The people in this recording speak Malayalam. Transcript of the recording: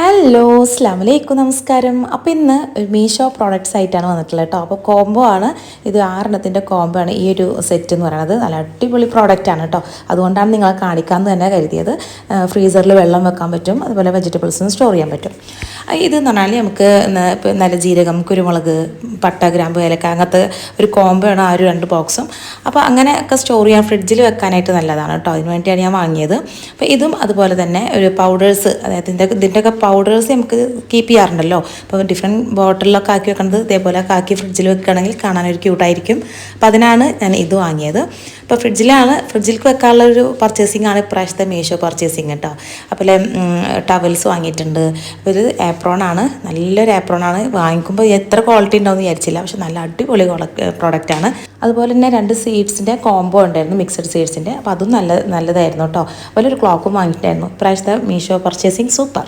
ഹലോ അസ്സലാമു അലൈക്കും നമസ്കാരം. അപ്പോൾ ഇന്ന് മീഷോ പ്രോഡക്റ്റ്സ് ആയിട്ടാണ് വന്നിട്ടുള്ളത് കേട്ടോ. അപ്പോൾ കോംബോ ആണ് ഇത്, 6 കോംബോ ആണ് ഈ ഒരു സെറ്റ് എന്ന് പറയുന്നത്. നല്ല അടിപൊളി പ്രോഡക്റ്റ് ആണ് കേട്ടോ. അതുകൊണ്ടാണ് നിങ്ങളെ കാണിക്കാമെന്ന് തന്നെ കരുതിയത്. ഫ്രീസറിൽ വെള്ളം വെക്കാൻ പറ്റും, അതുപോലെ വെജിറ്റബിൾസും സ്റ്റോർ ചെയ്യാൻ പറ്റും. ഇതെന്ന് പറഞ്ഞാൽ നമുക്ക് നല്ല ജീരകം, കുരുമുളക്, പട്ട, ഗ്രാമ്പ്, ഏലക്ക അങ്ങനത്തെ ഒരു കോംബോ ആണ് ആ ഒരു 2 ബോക്സും. അപ്പോൾ അങ്ങനെയൊക്കെ സ്റ്റോർ ചെയ്യാൻ ഫ്രിഡ്ജിൽ വെക്കാനായിട്ട് നല്ലതാണ് കേട്ടോ. അതിന് വേണ്ടിയാണ് ഞാൻ വാങ്ങിയത്. അപ്പോൾ ഇതും അതുപോലെ തന്നെ ഒരു പൗഡേഴ്സ്, അതായത് ഇതിൻ്റെയൊക്കെ പൗഡേഴ്സ് നമുക്ക് കീപ്പ് ചെയ്യാറുണ്ടല്ലോ. അപ്പോൾ ഡിഫറെൻറ്റ് ബോട്ടിലൊക്കെ ആക്കി വെക്കുന്നത് ഇതേപോലെ ആക്കി ഫ്രിഡ്ജിൽ വെക്കുകയാണെങ്കിൽ കാണാനൊരു ക്യൂട്ടായിരിക്കും. അപ്പോൾ അതിനാണ് ഞാൻ ഇത് വാങ്ങിയത്. അപ്പോൾ ഫ്രിഡ്ജിലേക്ക് വെക്കാനുള്ള ഒരു പർച്ചേസിംഗ് ആണ് ഇപ്രാവശ്യത്തെ മീഷോ പർച്ചേസിങ് കേട്ടോ. അപ്പോൾ ടവൽസ് വാങ്ങിയിട്ടുണ്ട്. അപ്പോൾ ഇത് ആപ്രോണാണ്, നല്ലൊരു ആപ്രോണാണ്. വാങ്ങിക്കുമ്പോൾ എത്ര ക്വാളിറ്റി ഉണ്ടാവുമെന്ന് വിചാരിച്ചില്ല, പക്ഷെ നല്ല അടിപൊളി പ്രോഡക്റ്റാണ്. അതുപോലെ തന്നെ 2 സീഡ്സിൻ്റെ കോംബോ ഉണ്ടായിരുന്നു, മിക്സഡ് സീഡ്സിൻ്റെ. അപ്പോൾ അതും നല്ലതായിരുന്നു കേട്ടോ. അതുപോലെ ഒരു ക്ലോക്കും വാങ്ങിയിട്ടായിരുന്നു. ഇപ്രാവശ്യത്തെ മീഷോ പർച്ചേസിങ് സൂപ്പർ.